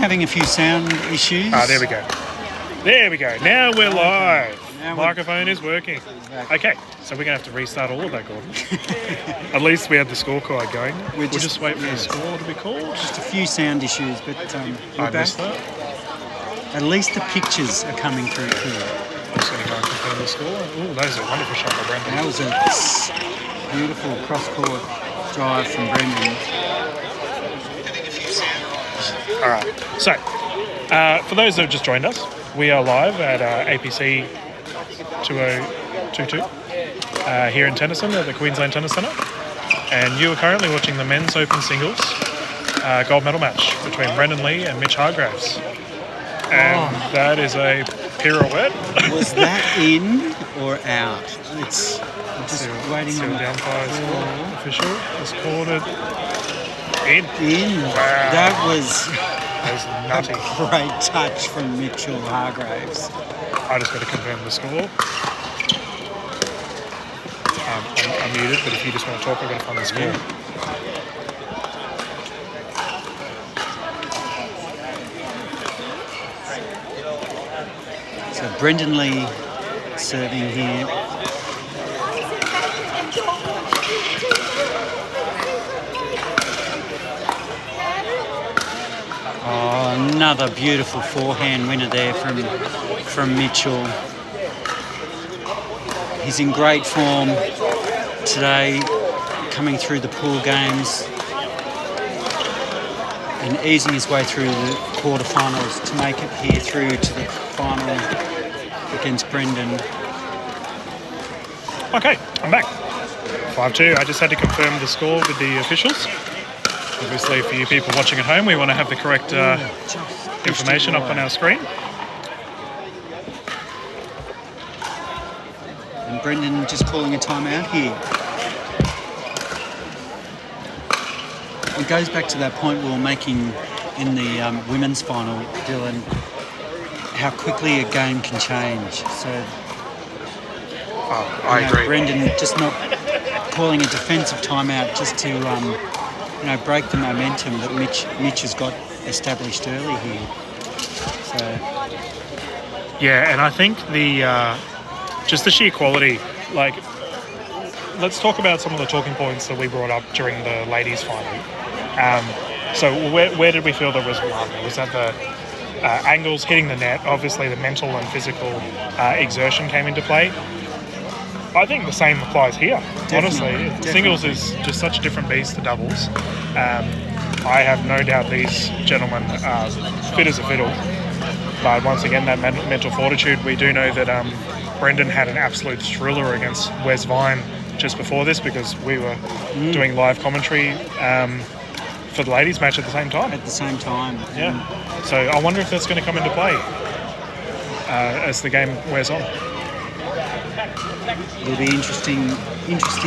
Having a few sound issues. There we go. There we go. Now we're live. Microphone is working. Okay, so we're going to have to restart all of that, Gordon. At least we have the scorecard going. We'll just wait for the score to be called. Just a few sound issues, but we're back. Missed that. At least the pictures are coming through clear. I'm just going to go and confirm the score. Oh, that was a wonderful shot by Brendan. That was a beautiful cross-court drive from Brendan. All right, so for those that have just joined us, we are live at APC 2022 here in Tennyson at the Queensland Tennis Centre, and you are currently watching the men's open singles gold medal match between Brendan Lee and Mitch Hargreaves. And that is a pirouette. Was that in or out? It's just waiting on the umpire's official has called it in. Wow. That was nutty. A great touch from Mitchell Hargreaves. I just got to confirm the score. I'm muted, but if you just want to talk, I've got to find the score. So Brendan Lee serving here. Oh, another beautiful forehand winner there from Mitchell. He's in great form today, coming through the pool games and easing his way through the quarterfinals to make it here through to the final against Brendan. Okay, I'm back. 5-2. I just had to confirm the score with the officials. Obviously, for you people watching at home, we want to have the correct information up on our screen. And Brendan just calling a timeout here. It goes back to that point we were making in the women's final, Dylan, how quickly a game can change. So, I agree. Brendan just not calling a defensive timeout just to break the momentum that Mitch has got established early here. So, yeah, and I think just the sheer quality. Like, let's talk about some of the talking points that we brought up during the ladies' final. So where did we feel there was one? Was that the angles hitting the net? Obviously, the mental and physical exertion came into play. I think the same applies here. Definitely. Singles is just such a different beast to doubles. I have no doubt these gentlemen are fit as a fiddle. But once again, that mental fortitude, we do know that Brendan had an absolute thriller against Wes Vine just before this, because we were doing live commentary for the ladies' match at the same time. At the same time. Yeah. So I wonder if that's going to come into play as the game wears on. It'll be interesting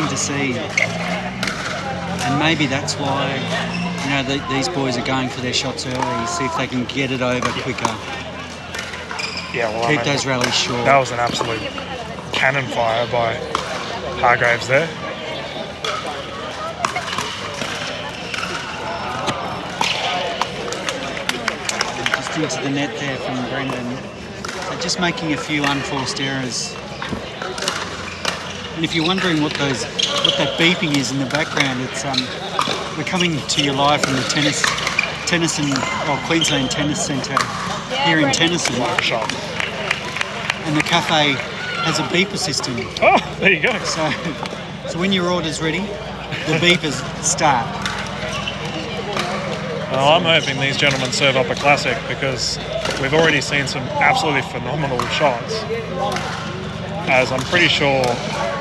to see, and maybe that's why these boys are going for their shots early. See if they can get it over quicker. Yeah, well, keep those rallies short. That was an absolute cannon fire by Hargreaves there. Just into the net there from Brendan. Just making a few unforced errors. And if you're wondering what that beeping is in the background, it's we're coming to you live from the Queensland Tennis Centre here in Tennyson. And the cafe has a beeper system. Oh, there you go. So when your order's ready, the beepers start. Well, I'm hoping these gentlemen serve up a classic, because we've already seen some absolutely phenomenal shots. As I'm pretty sure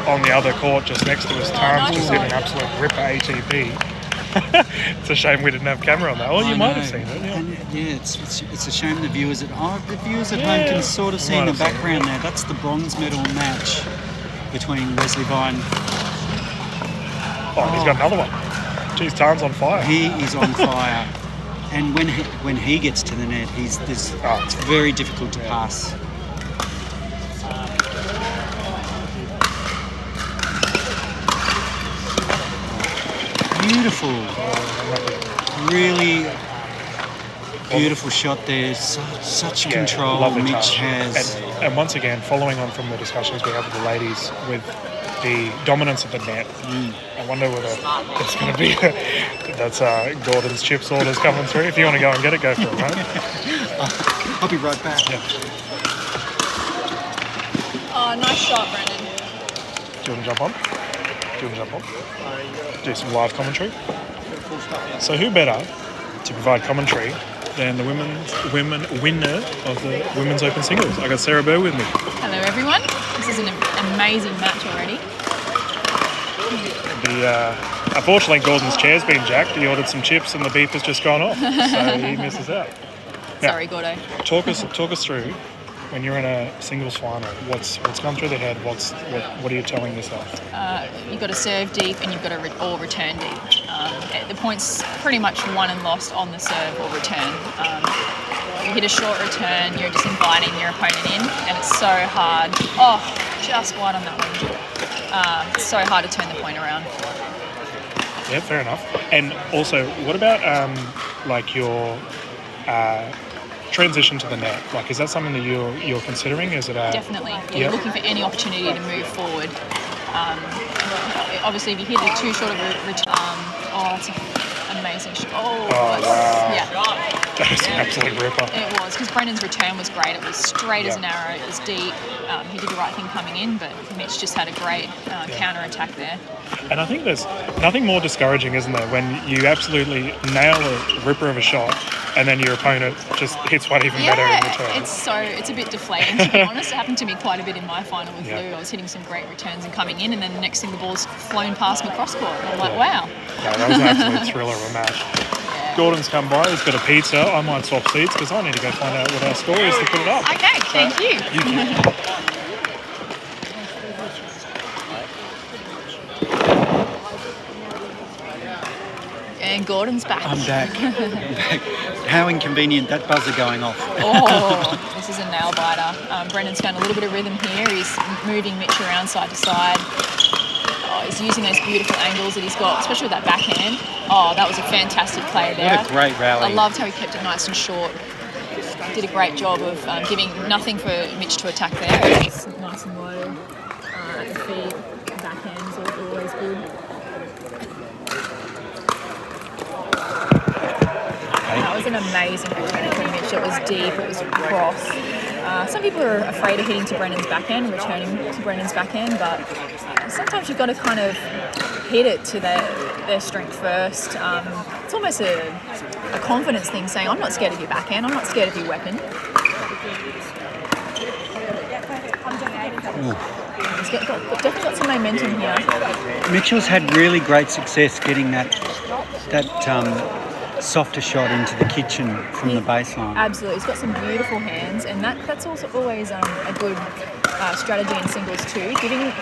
on the other court just next to us, Tarn's just hit an absolute ripper ATP. It's a shame we didn't have camera on that. Well, you might have seen it. Yeah, and it's a shame the viewers at home can sort of see in the background there. That's the bronze medal match between Wesley Vine. Oh, he's got another one. Geez, Tarn's on fire. He is on fire. And when he gets to the net, it's very difficult to pass. Beautiful. Really Beautiful shot there. Such Yeah, control lovely Mitch touch. has. And once again, following on from the discussions we had with the ladies with the dominance of the net, I wonder whether it's going to be that's Gordon's chips orders coming through. If you want to go and get it, go for it, right? I'll be right back. Yeah. Oh, nice shot, Brendan. Do you want to jump on? Do some live commentary. So who better to provide commentary than the winner of the Women's Open Singles? I got Sarah Burr with me. Hello, everyone. This is an amazing match already. Unfortunately, Gordon's chair's been jacked. He ordered some chips and the beep has just gone off, so he misses out. Now, Sorry, Gordo. Talk us through when you're in a singles final. What's gone through the head? What are you telling yourself? You've got to serve deep and you've got to return deep. The point's pretty much won and lost on the serve or return. You hit a short return, you're just inviting your opponent in, and it's so hard. Oh, just wide on that one. It's so hard to turn the point around. Yeah, fair enough. And also, what about like your transition to the net? Like, is that something that you're considering? Is it definitely? Yeah, you're looking for any opportunity to move forward. Obviously, if you hit it too short of a return, that's an amazing shot. Oh wow! Yeah, that is an absolute ripper. It was, because Brendan's return was great. It was straight as an arrow. It was deep. He did the right thing coming in, but Mitch just had a great counter attack there. And I think there's nothing more discouraging, isn't there, when you absolutely nail a ripper of a shot and then your opponent just hits one even better in return. It's a bit deflating, to be honest. It happened to me quite a bit in my final with Lou. I was hitting some great returns and coming in, and then the next thing the ball's flown past me cross court. And I'm like, wow. Yeah, that was an absolute thriller of a match. Yeah. Gordon's come by, he's got a pizza. I might swap seats because I need to go find out what our score is to put it up. Okay, thank you. You can. And Gordon's back. I'm back. How inconvenient, that buzzer going off. Oh, this is a nail biter. Brendan's found a little bit of rhythm here. He's moving Mitch around side to side. Oh, he's using those beautiful angles that he's got, especially with that backhand. Oh, that was a fantastic play there. What a great rally. I loved how he kept it nice and short. Did a great job of giving nothing for Mitch to attack there. It's nice and low at the feet. Backhand's always good. That was an amazing return from Mitch. It was deep, it was cross. Some people are afraid of hitting to Brendan's backhand, returning to Brendan's backhand, but sometimes you've got to kind of hit it to their strength first. It's almost a confidence thing, saying, I'm not scared of your backhand, I'm not scared of your weapon. He's definitely got some momentum here. Mitchell's had really great success getting that softer shot into the kitchen from the baseline. Absolutely, he's got some beautiful hands, and that's also always a good strategy in singles too.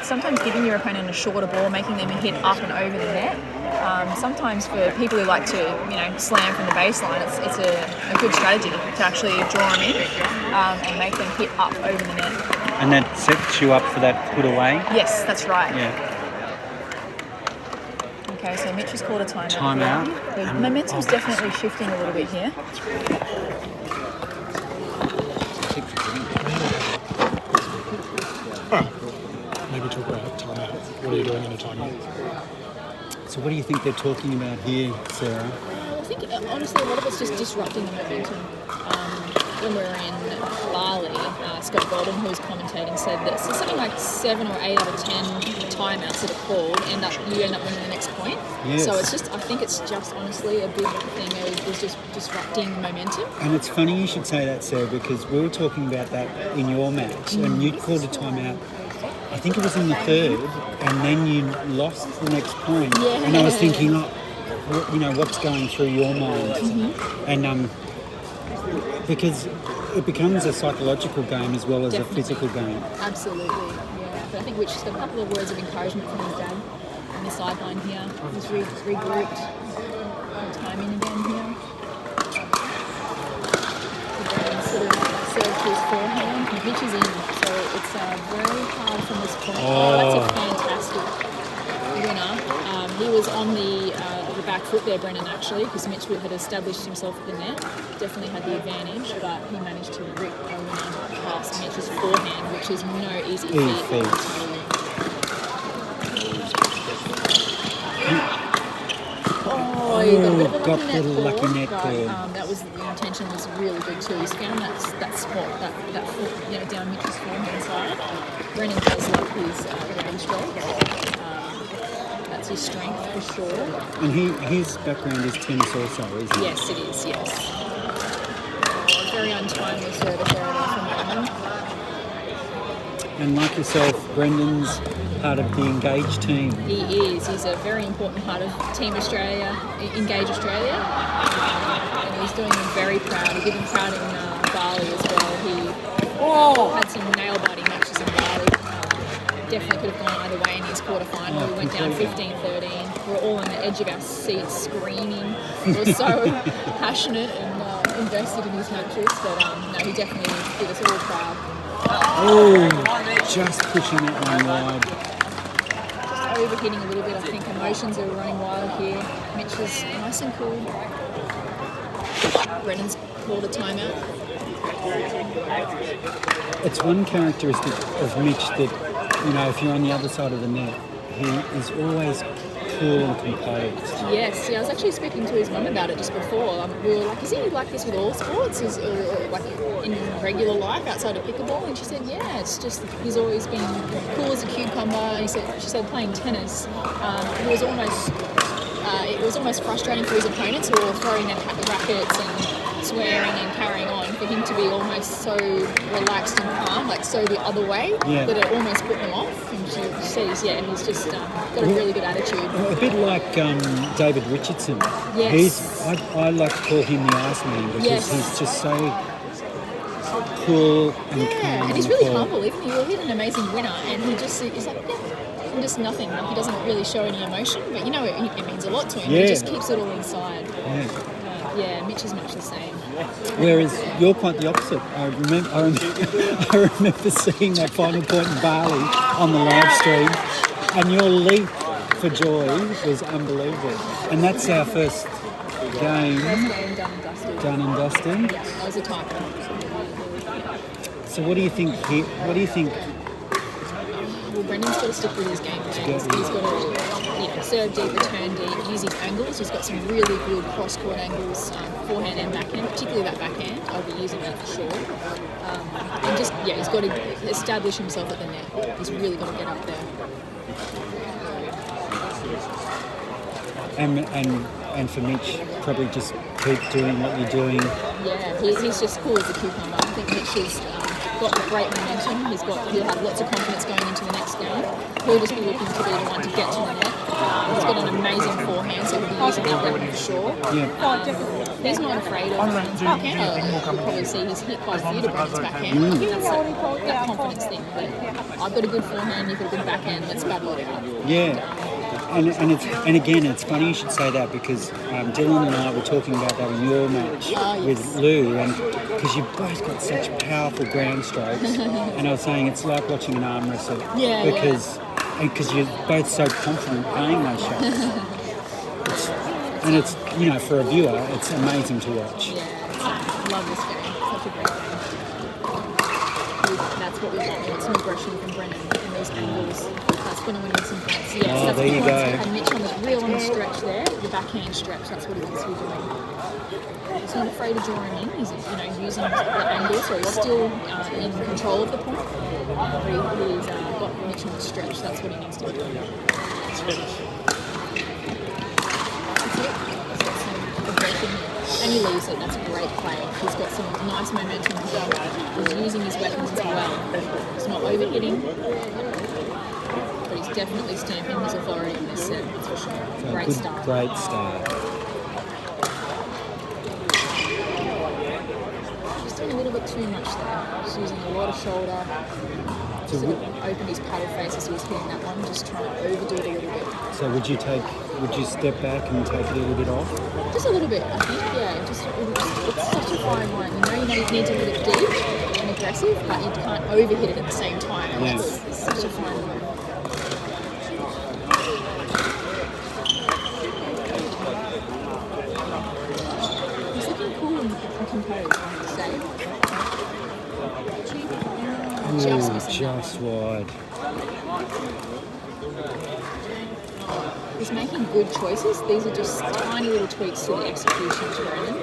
Sometimes giving your opponent a shorter ball, making them hit up and over the net. Sometimes for people who like to slam from the baseline, it's a good strategy to actually draw them in and make them hit up over the net. And that sets you up for that put away? Yes, that's right. Yeah. Okay, so Mitch has called a timeout. Timeout. The momentum's definitely shifting a little bit here. Maybe talk about timeout. What are you doing in a timeout? So what do you think they're talking about here, Sarah? I think, honestly, a lot of it's just disrupting the momentum. When we were in Bali, Scott Golden, who was commentating, said that so something like 7 or 8 out of 10 timeouts that are called, you end up winning the next point. Yes. So I think it's just honestly a big thing is just disrupting momentum. And it's funny you should say that, Sarah, because we were talking about that in your match, and you called a timeout. I think it was in the third, and then you lost the next point. Yeah. And I was thinking, what's going through your mind? Mm-hmm. And because it becomes a psychological game as well as Definitely. a physical game. Absolutely, yeah. But I think Rich has got a couple of words of encouragement from his dad on the sideline here. He's regrouped. Time in again here. Sort of served to his forehand. He pitches in, so it's very hard from this point. Oh, that's a fantastic winner. He was on the back foot there, Brennan, actually, because Mitch had established himself at the net. Definitely had the advantage, but he managed to rip a winner past Mitch's forehand, which is no easy feat. Oh, he got a bit of a lucky net call, that was the intention was really good too. He's found that spot, that foot, down Mitch's forehand side. Brennan does love his ground stroke. That's his strength for sure. And his background is tennis also, isn't it? Yes, it is. Yes. Very untimely service error from Brennan. And like yourself, Brendan's part of the Engage team. He is. He's a very important part of Team Australia, Engage Australia. And he's doing them very proud. He did them proud in Bali as well. He had some nail-biting matches in Bali. Definitely could have gone either way in his quarterfinal. We went down 15-13. We were all on the edge of our seats screaming. We were so passionate and invested in his matches. But no, he definitely did us all proud. Just pushing that one wide. Just overhitting a little bit, I think. Emotions are running wild here. Mitch is nice and cool. Brennan's called a timeout. It's one characteristic of Mitch that, if you're on the other side of the net, he is always cool and composed. Yes, I was actually speaking to his mum about it just before. We were like, is he like this with all sports? Or like in regular life outside of pickleball? And she said, yeah, it's just he's always been cool as a cucumber. And she said playing tennis, it was almost frustrating for his opponents who were throwing their rackets and swearing and carrying on, for him to be almost so relaxed and calm, like so the other way, that it almost put them off. And she says, he's just got a really good attitude. A bit like David Richardson. Yes. I like to call him the Iceman because he's just so cool and calm. And he's really humble. Even he hit an amazing winner, and he's like, I'm just nothing. Like, he doesn't really show any emotion, but it means a lot to him. He just keeps it all inside. Mitch is much the same. Whereas you're quite the opposite. I remember seeing that final point in Bali on the live stream, and your leap for joy was unbelievable. And that's our first game. Done and dusted. Yeah, that was a title. So what do you think? Well, Brendan's got to stick with his game plan. He's got to serve deep, return deep, use his angles. He's got some really good cross-court angles, forehand and backhand, particularly that backhand. I'll be using that for sure. And he's got to establish himself at the net. He's really got to get up there. And for Mitch, probably just keep doing what you're doing. Yeah, he's just cool as a cucumber. I think Mitch has got great momentum. He'll have lots of confidence going into the next game. He'll just be looking to be the one to get to the net. He's got an amazing forehand, so he'll be using that weapon for sure. He's not afraid of Brennan's backhand. You'll probably see he's hit quite a few to Brennan's backhand. That's that confidence thing. I've got a good forehand, you've got a good backhand, let's battle it out. And again, it's funny you should say that because Dylan and I were talking about that in your match with Lou, and because you've both got such powerful ground strokes, and I was saying it's like watching an arm wrestle because you're both so confident playing those shots. It's for a viewer, it's amazing to watch. Yeah, I love this game. Such a great game. That's what we want some aggression from Brennan in these angles. That's going to win some points. Yes, that's there you the go. And Mitch on the stretch there, the backhand stretch. That's what he wants to be doing. He's not afraid of drawing in. He's using the angle, so he's still in control of the point. But he's got Mitch on the stretch. That's what he needs to be doing. That's it. And he leaves it. That's a great play. He's got some nice momentum as well. He's using his weapons as well. He's not overhitting, but he's definitely stamping his authority in this set. That's for sure. So Great start. Great start. Just doing a little bit too much there. Just using a lot of shoulder. Sort of opened his paddle face as he was hitting that one. Just trying to overdo it a little bit. So would you step back and take it a little bit off? Just a little bit, I think, it's such a fine line. You need to hit it deep and aggressive, but you can't overhit it at the same time. And it's such a fine line. Just wide. He's making good choices. These are just tiny little tweaks to the execution, Brandon.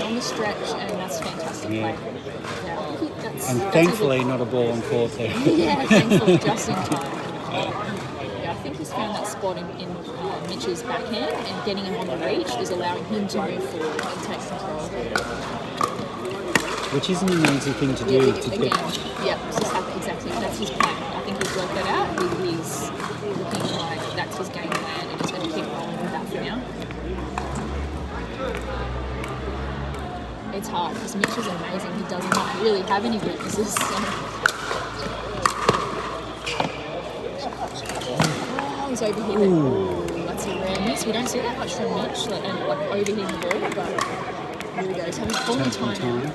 On the stretch, and that's fantastic play. Yeah, I think And thankfully, not a ball on court there. yeah, thankfully, just in time. Yeah, I think he's found that spot in Mitch's backhand, and getting him on the reach is allowing him to move forward and take control. Which isn't an easy thing to do. Yeah, it's just exactly. That's his plan. I think he's worked that out. He's looking like that's his game plan, and he's going to keep rolling with that for now. It's hard because Mitch is amazing. He does not really have any weaknesses. So. Oh, he's overhitting. Ooh, that's a rare miss. We don't see that much from Mitch, like overhitting the ball. But here we go. He's having full time.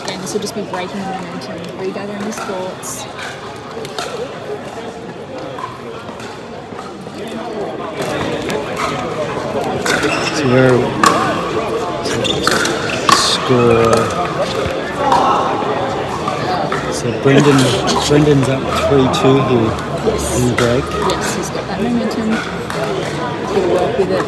Again, this will just be breaking the momentum, regathering his thoughts. So we're score. So Brendan's up 3-2 here in the break. Yes, he's got that momentum. He'll work with it.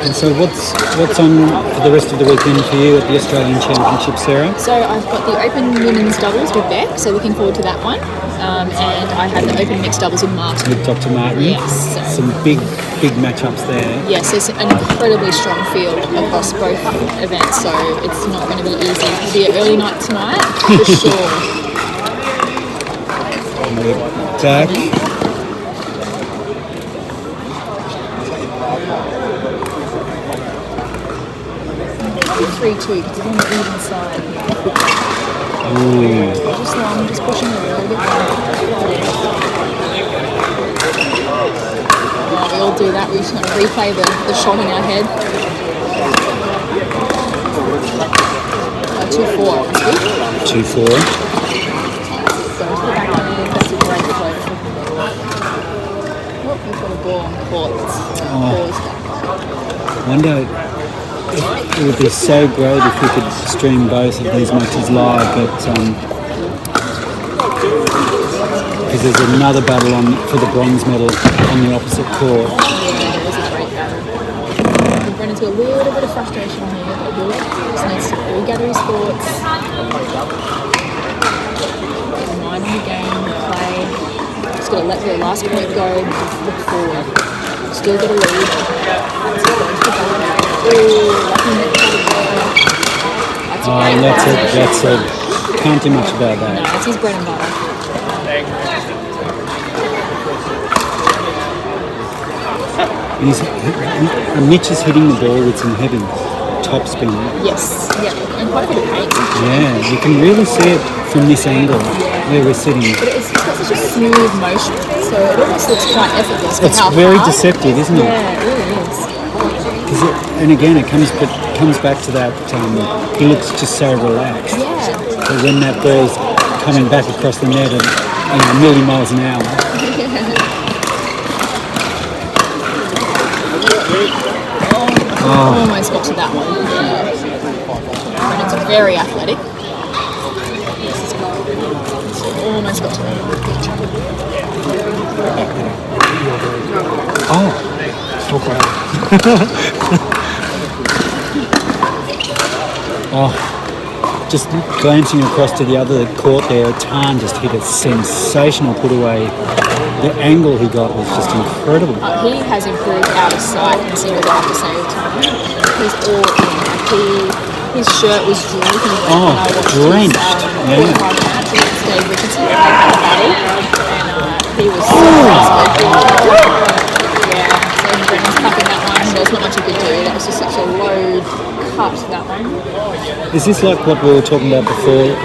And so what's on for the rest of the weekend for you at the Australian Championships, Sarah? So I've got the Open Women's Doubles with Beck, so looking forward to that one. And I had the Open Mixed Doubles with Martin. With Dr. Martin? Yes. Some big matchups there. Yes, there's an incredibly strong field across both events, so it's not going to be easy. It'll be an early night tonight, for sure. Back. 3-2 because it's on the even side. Ooh. Just long, just pushing it a little bit more. Oh, we all do that. We just want to replay the shot in our head. 2-4. That's good. 2-4. So to the back end, that's a great flow. Oh, we've got a ball on court. Wonder. It would be so great if we could stream both of these matches live, but because there's another battle on for the bronze medal on the opposite court. Yeah, it was a great battle. We've run into a little bit of frustration here, but Will just needs to regather his thoughts, remind him the game, play. Just got to let the last point go and look forward. Still got a lead. That's it. Can't do much about that. No, it's his bread and butter. And Mitch is hitting the ball with some heavy top spin. Yes, yeah, and quite a bit of pace. Yeah, you can really see it from this angle where we're sitting. But it's got such a smooth motion, so it almost looks quite effortless. It's very deceptive, isn't it? Yeah, it really is. And again, it comes back to that. He looks just so relaxed. Yeah. So when that ball's coming back across the net at a million miles an hour. Almost got to that one. Yeah. Brennan's very athletic. Almost got to that one. Oh. Just glancing across to the other court there, Tan just hit a sensational put away. The angle he got was just incredible. He has improved out of sight and single at the same time. He's all in. His shirt was dripping wet when I watched drenched. his quarterfinal match against Dave Richardson. They had a battle, and he was so excited. Yeah, so Brennan's cupping that one. There was not much he could do. That was just such a low cut, that one. Is this like what we were talking about before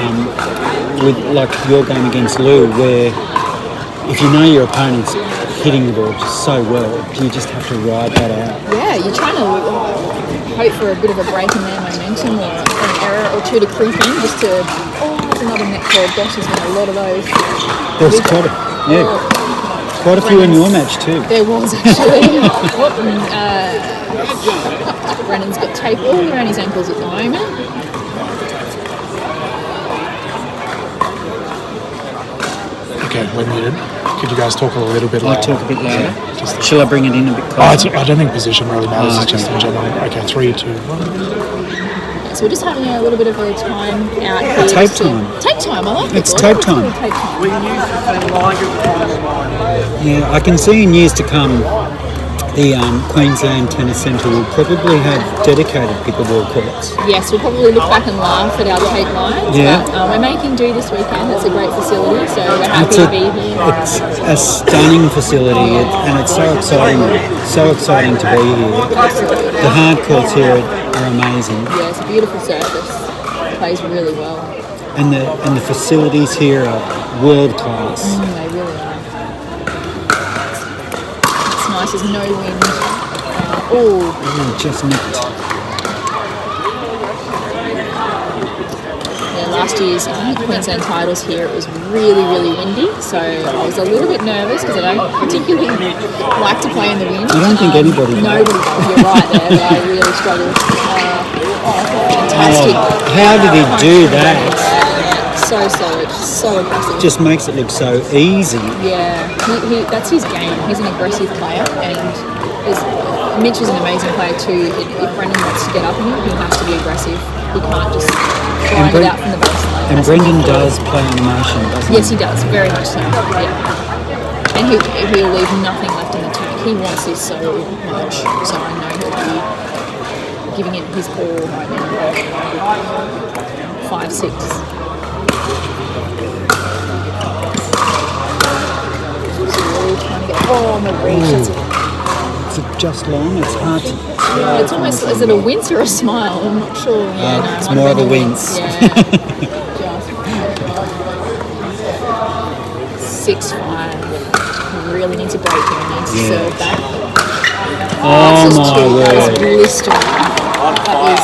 with like your game against Lou, where if you know your opponent's hitting the ball just so well, you just have to ride that out? Yeah, you're trying to hope for a bit of a break in their momentum or an error or two to creep in just to, there's another net call. Gosh, there's been a lot of those. There's quite a, yeah. Quite a few in your match too. There was actually. Brennan's got tape all around his ankles at the moment. Okay, we're muted. Could you guys talk a little bit I'll louder? talk a bit louder. Just Shall I bring it in a bit Oh, closer? I don't think position really matters. Oh, It's just in general. Okay, 3, 2, 1. So we're just having a little bit of a time out here. Tape time. Tape time, I like it. It's tape time. Tape time. Yeah, I can see in years to come the Queensland Tennis Centre will probably have dedicated pickleball courts. Yes, we'll probably look back and laugh at our tape lines. Yeah. But, we're making do this weekend. It's a great facility, so we're happy to be here. It's a stunning facility, and it's so exciting to be here. The hard courts here are amazing, Yeah, it's a beautiful surface. It plays really well. and the facilities here are world class. They really are. It's nice, there's no wind. Just nicked. Yeah, last year's Queensland titles here, it was really, really windy, so I was a little bit nervous because I don't particularly like to play in the wind. I don't think anybody does. Nobody does, you're right there, but I really struggled. Fantastic. How did he do that? So solid, so aggressive. Just makes it look so easy. Yeah, that's his game. He's an aggressive player, and Mitch is an amazing player too. If Brendan wants to get up in it, he has to be aggressive. He can't just grind it out from the baseline. And Brendan does play on emotion, doesn't he? Yes, he does, very much so. Yeah. And he'll leave nothing left in the tank. He wants this so much, so I know he'll be giving it his all right now. 5-6. Trying to get on the reach. That's Is it just long? It's hard to... Yeah, it's almost, is it a wince or a smile? I'm not sure. Yeah, no, it's might more have of a been wince. Yeah. Just 6-5. Really needs a break here. Needs to serve that. Oh This is my That word. was blistering. That was,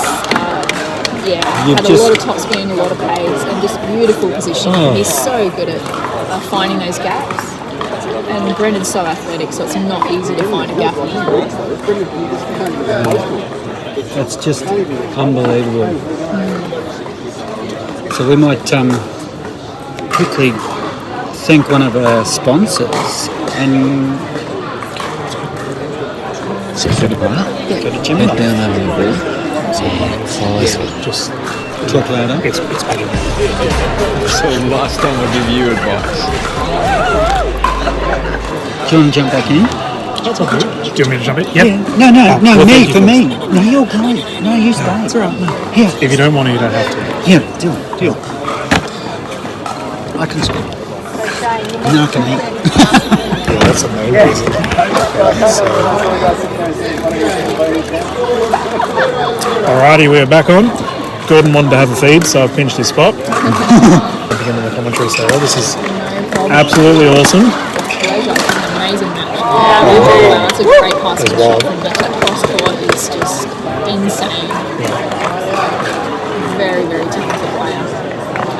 You've had a just- lot of top spin, a lot of pace, and just beautiful positioning. Oh. He's so good at finding those gaps. And Brendan's so athletic, so it's not easy to find a gap in him. That's just unbelievable. So we might quickly thank one of our sponsors and So for the bar, go to Jim. head down over the bridge and follow. Just Talk louder. it's better. So last time I give you advice. Do you want to jump back in? That's okay. Do you want me to jump in? Yep. No, well, me, thank you for first. me. No, you're great. No, you stay. It's all right. No. Here, If you don't want to, you don't have to. here, do it. I can speak. And I can eat. Yeah, that's the main reason. Alrighty, we're back on. Gordon wanted to have a feed, so I've pinched his spot. Beginning the commentary style. This is No problem. absolutely awesome. Pleasure. It's an amazing match. It's a great passing As well. shot from Mitch. That cross court is just insane. Very, very talented player.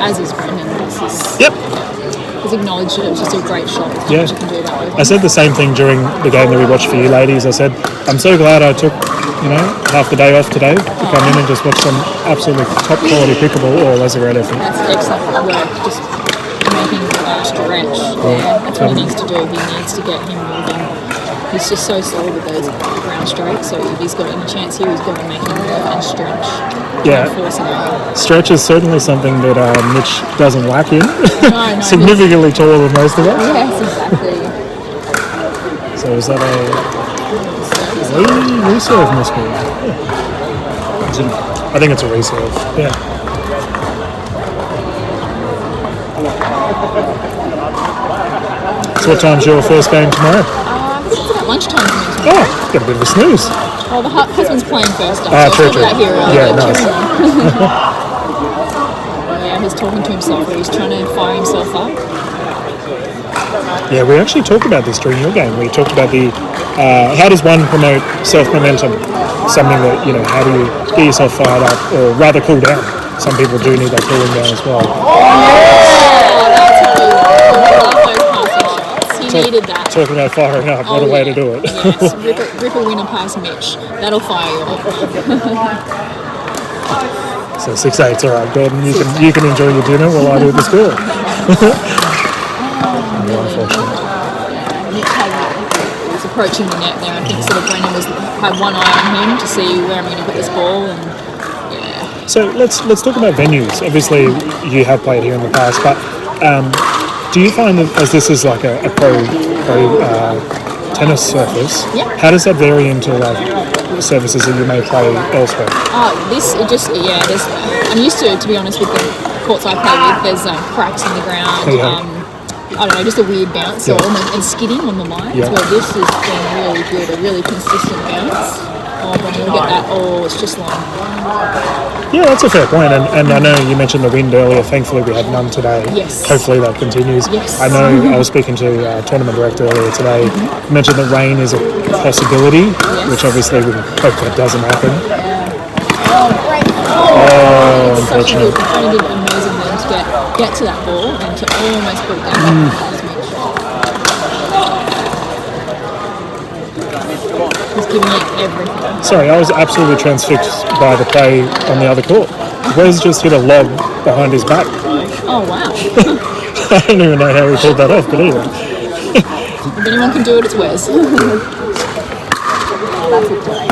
As is Brendan. Yep. He's acknowledged it. It was just a great shot. There's not Yeah. much you can do that with. I said the same thing during the game that we watched for you ladies. I said, I'm so glad I took, half the day off today to come in and just watch some absolutely top quality pickleball all as a great effort. That's excellent work. Just making stretch. Yeah, that's what he needs to do. He needs to get him moving. He's just so slow with those ground strokes. So if he's got any chance here, he's got to make him move and stretch. Yeah. And force him out. Stretch is certainly something that Mitch doesn't lack in. No, Significantly taller than most of us. Yes, exactly. So is that a reserve must be? I think it's a reserve. Yeah. So what time's your first game tomorrow? I think it's about lunchtime for me tomorrow. Oh, got a bit of a snooze. Well, the husband's playing first up, Ah, so true, I'll be out true. here early. Yeah, but nice. Yeah, he's talking to himself, or he's trying to fire himself up. Yeah, we actually talked about this during your game. We talked about the how does one promote self-momentum? Something that, how do you get yourself fired up, or rather cool down? Some people do need that cooling down as well. Oh, that's how he love those passing shots. He needed that. Talking about firing up, what a way to do it. Yes, rip a winner past Mitch. That'll fire you up. So 6-8's all right, Gordon. You can enjoy your dinner while I do the score. Unfortunate. Mitch was approaching the net there. I think sort of Brendan had one eye on him to see where I'm going to put this ball, and yeah. So let's talk about venues. Obviously, you have played here in the past, but do you find that as this is like a pro tennis surface, how does that vary into like surfaces that you may play elsewhere? I'm used to be honest, with the courts I play with, there's cracks in the ground. I don't know, just a weird bounce and skidding on the lines, where this has been really good, a really consistent bounce. When you get that, it's just long. Yeah, that's a fair point. And I know you mentioned the wind earlier. Thankfully, we had none today. Yes. Hopefully that continues. Yes. I know I was speaking to a tournament director earlier today. You mentioned that rain is a possibility, which obviously we hope that doesn't happen. Unfortunate. It's only been amazing then to get to that ball and to almost put it down. He's giving it everything. Sorry, I was absolutely transfixed by the play on the other court. Wes just hit a lob behind his back. Oh, wow. I don't even know how he pulled that off, but anyway. If anyone can do it, it's Wes. That's a play.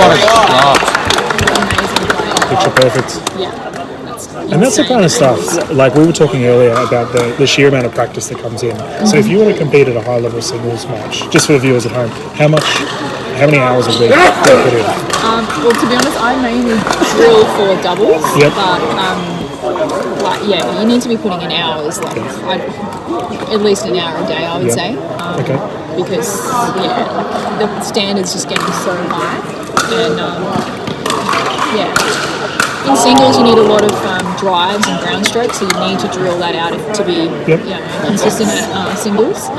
What a shot. Picture perfect. Yeah. And that's the kind of stuff, like we were talking earlier about the sheer amount of practice that comes in. So if you want to compete at a high level singles match, just for the viewers at home, how many hours a week do you put in? Well, to be honest, I mainly drill for doubles. But you need to be putting in hours, at least an hour a day, I would say. Because the standard's just getting so high, and in singles you need a lot of drives and ground strokes, so you need to drill that out to be consistent at singles.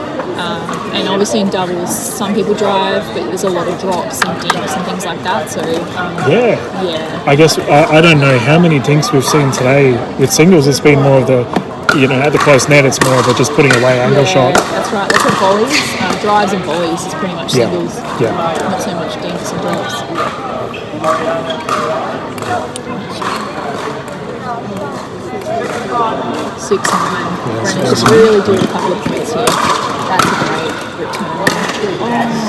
And obviously in doubles, some people drive, but there's a lot of drops and dinks and things like that. So I guess I don't know how many dinks we've seen today with singles. It's been more of the at the close net, it's more of a just putting away angle shot. That's right. That's what volleys, drives and volleys is pretty much singles. Not so much dinks and drops. 6-9. Brendan's really doing a couple of points here. That's a great return.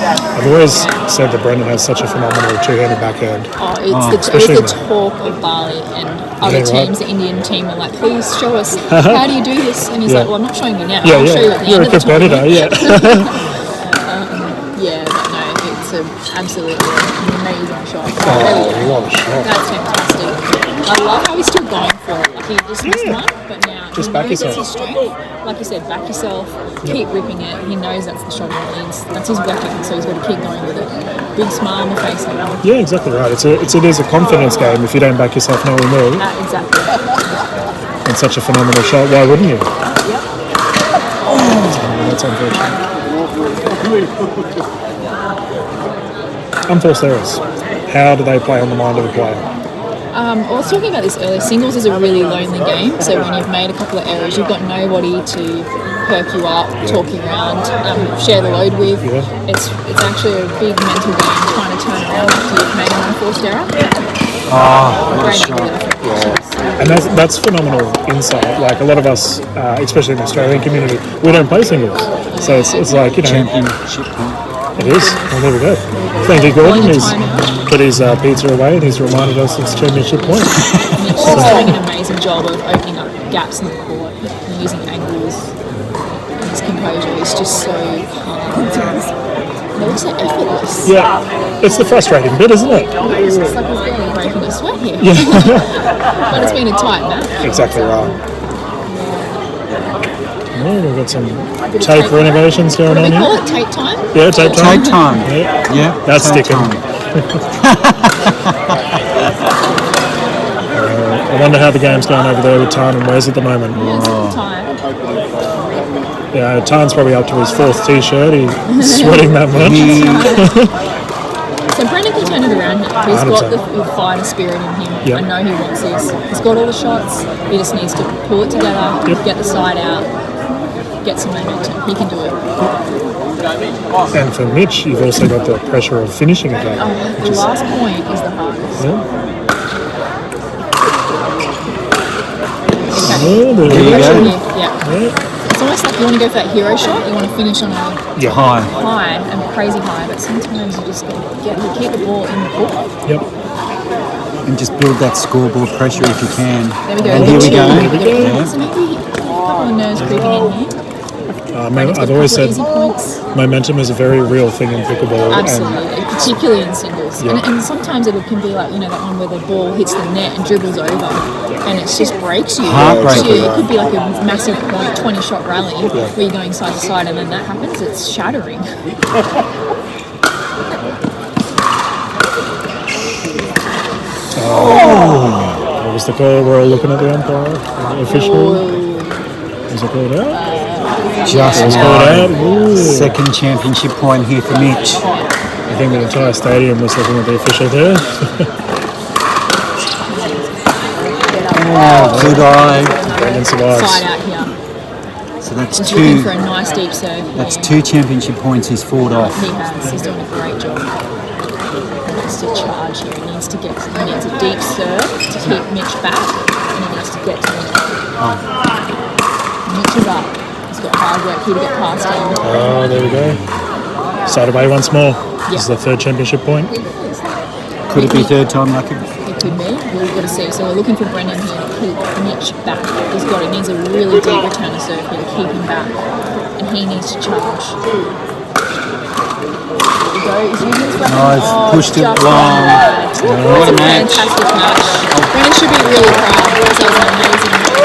I've always said that Brendan has such a phenomenal two-handed backhand. It's the talk of Bali, and other teams, the Indian team, are like, please show us, how do you do this? And he's like, well, I'm not showing you now, I'll show you at the You're end of the competitor, it's absolutely an amazing shot. What a shot. That's fantastic. I love how he's still going for it. Like, he just missed one, but now just he back knows yourself. it's his strength. Like you said, back yourself, keep ripping it. He knows that's the shot he needs. That's his weapon, so he's got to keep going with it. Big smile on the face now. Yeah, exactly right. It is a confidence game. If you don't back yourself, no one will. Exactly. And such a phenomenal shot, why wouldn't you? That's unfortunate. Unforced errors. How do they play on the mind of the player? I was talking about this earlier. Singles is a really lonely game, so when you've made a couple of errors, you've got nobody to perk you up, talk you around, share the load with. It's actually a big mental game trying to turn around after you've made an unforced error. What a shot. And that's phenomenal insight. Like a lot of us, especially in the Australian community, we don't play singles. So it's like, Championship point. It is. Well, there we go. Thank you, Gordon. He's put his pizza away and he's reminded us it's championship point. Mitch is doing an amazing job of opening up gaps in the court and using angles. And his composure is just so calm. They're also effortless. Yeah, it's the frustrating bit, isn't it? It's like he's barely breaking a sweat here. But it's been a tight match. Exactly right. Yeah, we've got some tape renovations going on We here. call it tape time. Yeah, tape time. Take time. Yeah, that's take sticking. time. I wonder how the game's going over there with Tan and Wes at the moment. Yeah, it's all time. Yeah, Tan's probably up to his 4th t-shirt. He's sweating that much. So Brendan can turn it around now. He's got the fighter spirit in him. I know he wants this. He's got all the shots. He just needs to pull it together, get the side out, get some momentum. He can do it. And for Mitch, you've also got the pressure of finishing it. The last point is the hardest. Yeah. Okay. Oh, there you you go. Yeah. It's almost like you want to go for that hero shot. You want to finish on a High. high and crazy high, but sometimes you just got to keep the ball in the hook. Yep. And just build that scoreboard pressure if you can. There we go. And here we go. Yeah. So maybe a couple of nerves creeping in here. I've always said momentum is a very real thing in pickleball. Absolutely, particularly in singles. Yeah. And sometimes it can be like, that one where the ball hits the net and dribbles over and it just breaks you. Heartbreaking. So it could be like a massive point, 20-shot rally where you're going side to side and then that happens, it's shattering. What was the call? We're all looking at the umpire. Official. Is it called out? Just It's called out. now. Ooh. Second championship point here for Mitch. I think the entire stadium was looking at the official there. Good eye. Brendan survives. Side out here. So that's He's looking two. for a nice deep serve. That's here. 2 championship points he's fought off. He has. He's doing a great job. He needs to charge here. He needs a deep serve to keep Mitch back, and he needs to get to him. Mitch is up. He's got hard work here to get past him. Oh, there we go. Side away once more. This is the third championship point. Could it be third time lucky? It could be. We've got to see. So we're looking for Brendan here to keep Mitch back. He needs a really deep return to serve here to keep him back, and he needs to charge. He's using his weapon. Nice. Pushed it just long. right. What a match. Fantastic match. Brendan should be really proud because that was an amazing match.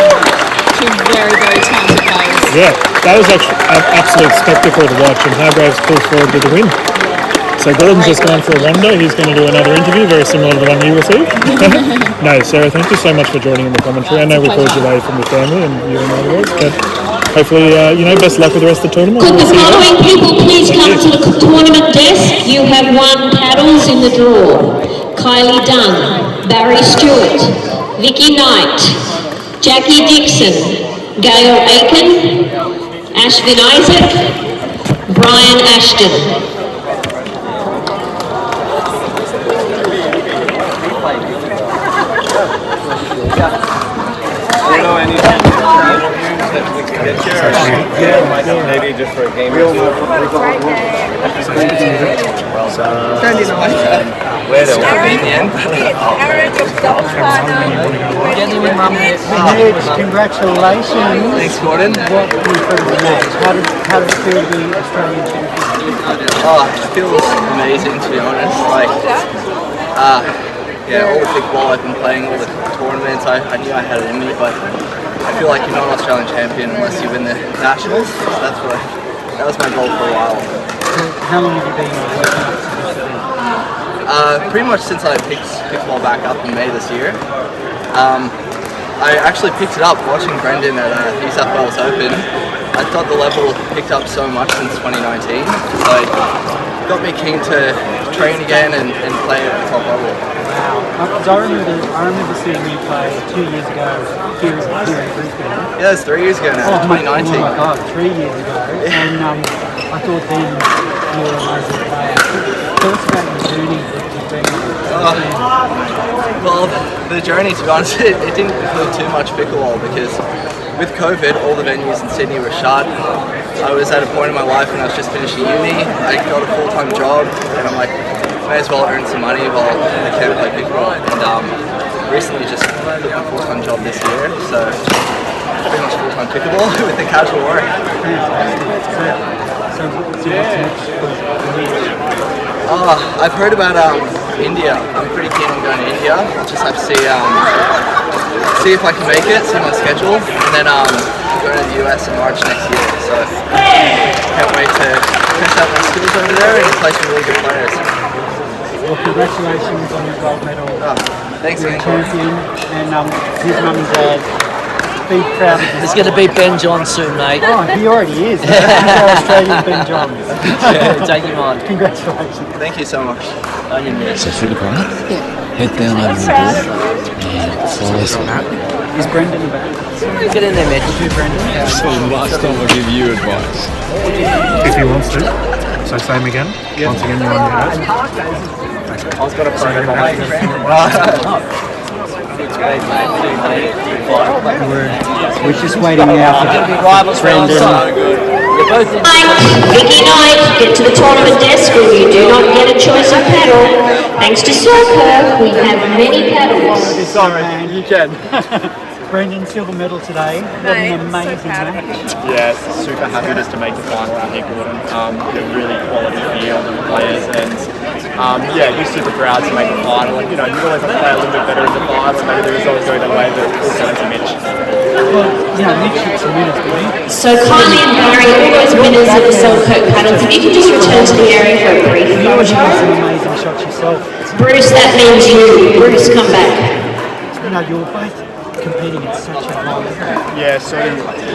Two very, very talented players. Yeah, that was actually an absolute spectacle to watch, and Hargreaves pulled forward with the win. So Gordon's just gone for a wander. He's going to do another interview, very similar to the one you received. No, Sarah, thank you so much for joining in the commentary. I know we called you away from your family and you and other words, but hopefully, best luck with the rest of the tournament. Could the following people please come to the tournament desk? You have won paddles in the draw. Kylie Dunn, Barry Stewart, Vicky Knight, Jackie Dixon, Gail Aiken, Ashvin Isaac, Brian Ashton. Maybe just for a game or two. Where they'll be in the end. Mitch, congratulations. Thanks, Gordon. What an incredible match. How did it feel to be Australian champion? Oh, it feels amazing, to be honest. All the pickleball I've been playing, all the tournaments, I knew I had it in me, but I feel like you're not an Australian champion unless you win the nationals. So that was my goal for a while. So how long have you been working up to this event? Pretty much since I picked pickleball back up in May this year. I actually picked it up watching Brendan at New South Wales Open. I thought the level picked up so much since 2019, so it got me keen to train again and play at the top level. Wow. Because I remember seeing you play 2 years ago here in Brisbane. Yeah, it's 3 years ago now, 2019. Oh my god, 3 years ago. And I thought then you were an amazing player. Tell us about the journey that you've been on. Well, the journey, to be honest, it didn't include too much pickleball because with COVID, all the venues in Sydney were shut. I was at a point in my life when I was just finishing uni. I got a full-time job, and I'm like, may as well earn some money while I can play pickleball. And recently just quit my full-time job this year, so pretty much full-time pickleball with the casual work. So what's next for you? I've heard about India. I'm pretty keen on going to India. I'll just have to see if I can make it, see my schedule, and then go to the US in March next year. So can't wait to test out my skills over there and play some really good players. Well, congratulations on your gold medal. Thanks You're a again. champion, and his mum and dad, be proud of this. He's going to beat Ben John soon, mate. Oh, he already is. He's our Australian Ben Johns. Yeah, take him on. Congratulations. Thank you so much. On your So through the right, head down over the board, and follow through. Is Brendan about? Get in there, Mitch. So last time I'll give you advice. If he wants to. So same again. Once again, you're on your hat. I was going to phone him. We're just waiting now for Brendan. Vicky Knight, get to the tournament desk where you do not get a choice of paddle. Thanks to Soccer, we have many paddles. Sorry, you can. Brendan, silver medal today. What an amazing match. Yeah, super happy just to make the final, I think, Gordon. Really quality field of players, and just super proud to make the final. And, you always have to play a little bit better in the final, maybe the results go their way, but also to Mitch. Well, Mitch hit some winners, didn't he? So Kylie and Barry, all those winners of the Selkirk paddles, if you can just return to the area for a brief You always photo. have some amazing shots yourself. Bruce, that means you. Bruce, come back. You were both competing at such a high level. Yeah, so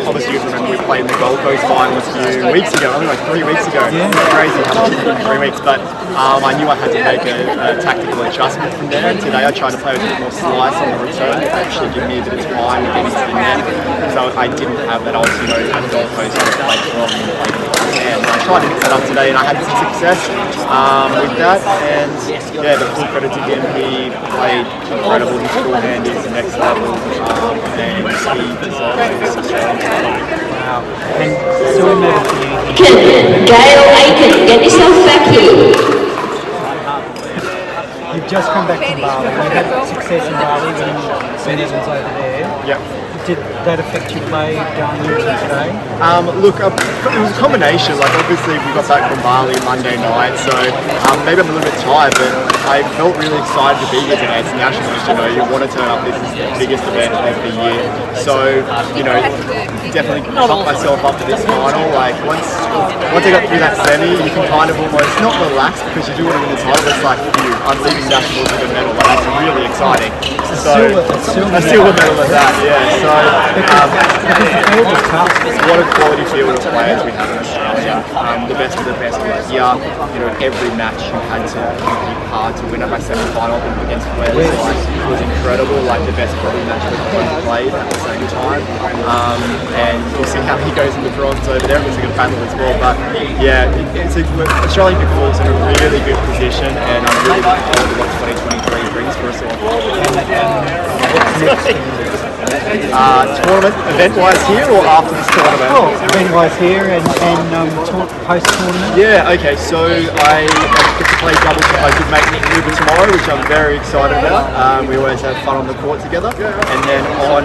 obviously you remember we played in the Gold Coast final a few weeks ago, I think like 3 weeks ago. Yeah. It's crazy how much it's been 3 weeks, but I knew I had to make a tactical adjustment from there, and today I tried to play with a bit more slice on the return to actually give me a bit of time to get into the net. So I didn't have that, I was, at the Gold Coast, I played from and I tried to mix that up today and I had some success with that, and the full credit to him, he played incredible, his forehand is next level, and he deserves it. Wow. And silver medal for you. Gail Aiken, get yourself back here. You've just come back from Bali. You had success in Bali winning medals over there. Yep. Did that affect your play going into today? Look, it was a combination. Like, obviously, we got back from Bali Monday night, so maybe I'm a little bit tired, but I felt really excited to be here today. It's Nationals, you want to turn up. This is the biggest event of the year. So, definitely pumped myself up for this final. Like, once I got through that semi, you can kind of almost, not relax because you do want to win the title, but it's like, I'm leaving Nationals with a medal. Like, that's really exciting. So, a silver medal at that, yeah. So, because the field was tough. what a quality field of players we have in Australia. The best of the best were here. Every match you had to compete hard to win at my semi-final against Wales. Like, it was incredible. Like, the best quality match we've both played at the same time. And we'll see how he goes in the bronze over there. It looks like a battle as well. But yeah, Australian Big Four's in a really good position, and I'm really looking forward to what 2023 brings for us all. Tournament event-wise here or after this tournament? Oh, event-wise here and post-tournament. Yeah, okay, so I get to play doubles with my good mate Nick Luber tomorrow, which I'm very excited about. We always have fun on the court together. And then on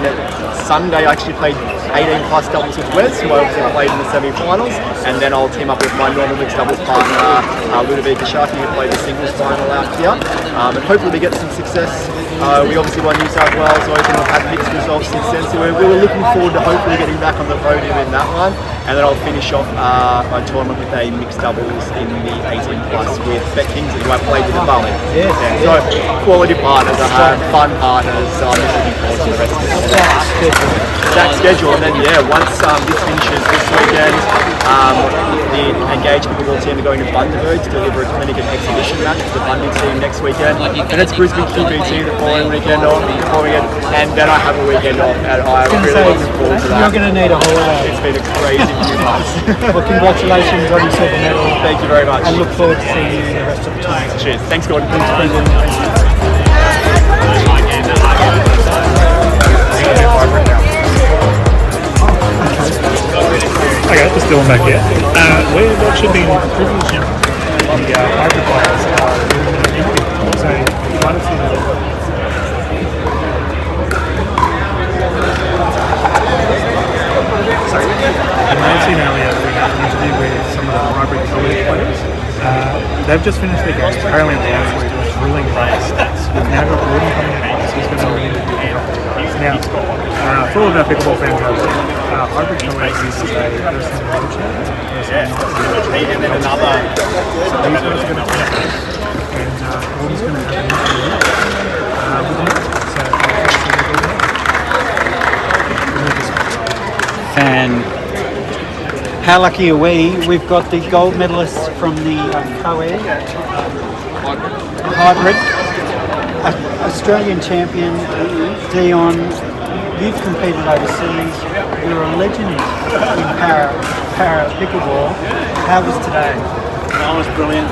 Sunday I actually played 18 plus doubles with Wes, who I also played in the semi-finals. And then I'll team up with my normal mixed doubles partner, Ludovic Ashaki, who played the singles final out here. And hopefully we get some success. We obviously won New South Wales Open, we've had mixed results since then, so we were looking forward to hopefully getting back on the podium in that one. And then I'll finish off my tournament with a mixed doubles in the 18 plus with Bet Kingsley, who I played with in Bali. Yes. So quality partners I have, fun partners, so I'm just looking forward to the rest of the tournament. That schedule, and then once this finishes this weekend, the engaged Pickleball team are going to Bundaberg to deliver a clinic and exhibition match for the Bundy team next weekend. And it's Brisbane QBT the following weekend off, and then I have a weekend off, and I'm really looking forward to that. You're going to need a holiday. It's been a crazy few months. Well, congratulations on your silver medal. Thank you very much. And look forward to seeing you the rest of the time. Cheers. Thanks, Gordon. Okay, just Dylan back here. We're watching the privilege the hybrid players so you might have seen it. Sorry. You may have seen earlier that we had an interview with some of the hybrid college players. They've just finished their games. Apparently last week it was a thrilling race. We've now got Gordon coming in, so he's going to win the now, for all of our pickleball fans out there, hybrid college is a person wheelchair. And then another. So these guys are going to finish it. And Gordon's going to have an interview with them. So Fan. How lucky are we? We've got the gold medalists from the co-ed hybrid, Australian champion Dion you've competed overseas. You're a legend in para pickleball. How was today? That was brilliant.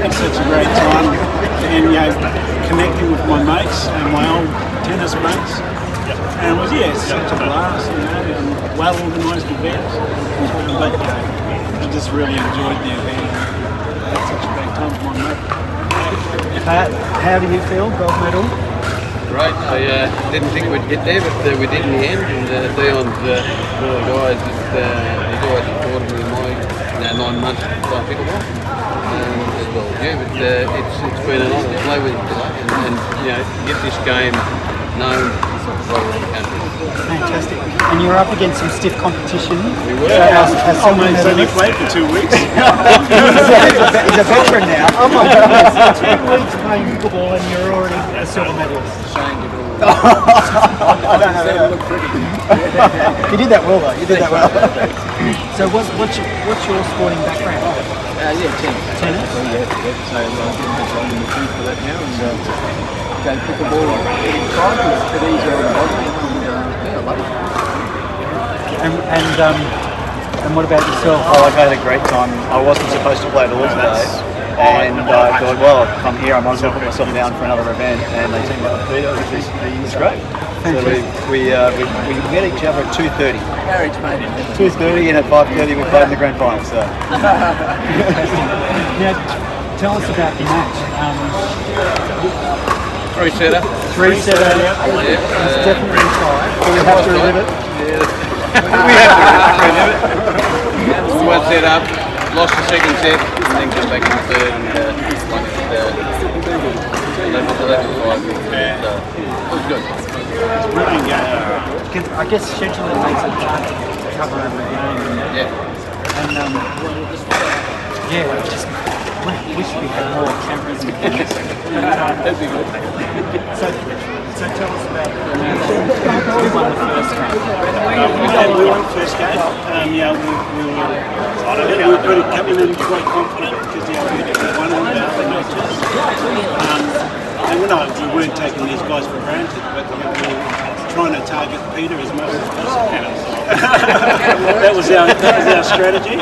Had such a great time, and connecting with my mates and my old tennis mates. And it was such a blast, and well organised event. But I just really enjoyed the event. Had such a great time with my mate. Pat, how do you feel? Gold medal? Great. I didn't think we'd get there, but we did in the end. And Dion's one of the guys that he's always supported me in my 9 months playing pickleball. As well as you, but it's been an honour to play with him today, and get this game known all around the country. Fantastic. And you're up against some stiff competition. We were. He's only played for 2 weeks. He's a veteran now. Oh my goodness. 2 weeks playing pickleball and you're already a silver medalist. I don't know. You did that well though. You did that well. So what's your sporting background? Tennis. Tennis? So I'm in the team for that now, and go pickleball all the time. It's a bit easier on the body. I love it. And what about yourself? Oh, I've had a great time. I wasn't supposed to play at all today. And I thought, well, if I'm here, I might as well put myself down for another event. And they teamed up with Peter, which is great. So we met each other at 2:30. Marriage, mate. 2:30 and at 5:30 we played in the grand final. So Now, tell us about the match. Three-setter. Three-setter. It's definitely tight. Do we have to relive it? We had to relive it. One set up, lost the second set, and then come back in the third and won it 11-5. So it was good. I guess scheduling makes it hard to cover every game. And I just wish we had more cameras. That'd be good. So tell us about who won the first game. We won the first game. We were pretty coming in quite confident because we won all the matches. And we weren't taking these guys for granted, but we were trying to target Peter as much as possible. That was our strategy.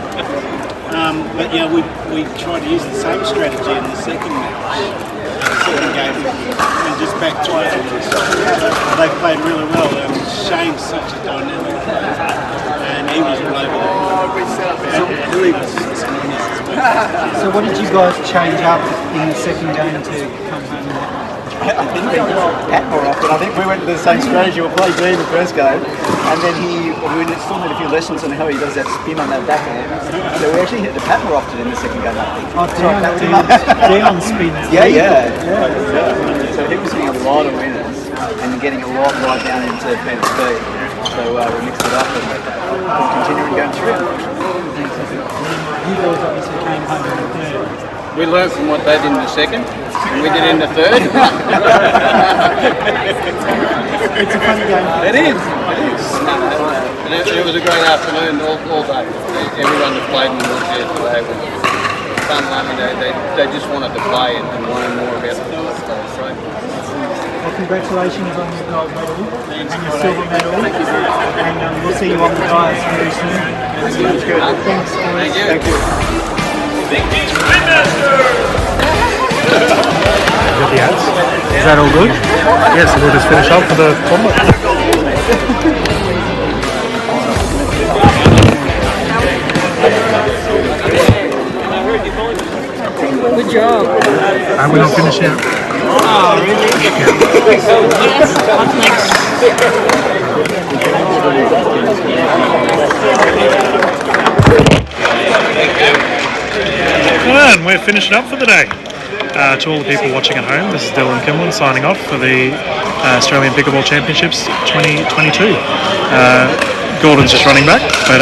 We tried to use the same strategy in the second game and just backtrack. They played really well. Shane's such a dynamic player, and he was all over the place. And Billy was nice as well. So what did you guys change up in the second game to come home with that? I think we Pat more often. I think we went to the same strategy. We'll play Dean in the first game, and then we still need a few lessons on how he does that spin on that backhand. So we actually hit the Pat more often in the second game, I think. Dion spins. Yeah. So he was getting a lot of winners and getting a lot right down into Peter's speed. So we mixed it up and continuing going through. You guys obviously came home in the third. We learned from what they did in the second, and we did in the third. It's a funny game. It is. And it was a great afternoon all day. Everyone that played in the woods here today was fun. I mean, they just wanted to play and learn more about the lifestyle. Well, congratulations on your gold medal and your silver medal. And we'll see you on the guys very soon. That's good. Thanks, boys. Thank you. Got the ads? Is that all good? Yes, so we'll just finish up for the tournament. Good job. And we're not finished yet. Oh, really? Yes, what's And we're finishing up for the day. To all the people watching at home, this is Dylan Kimlin signing off for the Australian Pickleball Championships 2022. Gordon's just running back, but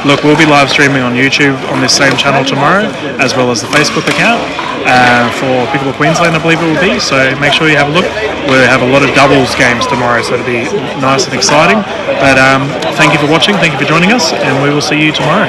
look, we'll be live streaming on YouTube on this same channel tomorrow, as well as the Facebook account for Pickleball Queensland, I believe it will be. So make sure you have a look. We'll have a lot of doubles games tomorrow, so it'll be nice and exciting. But thank you for watching, thank you for joining us, and we will see you tomorrow.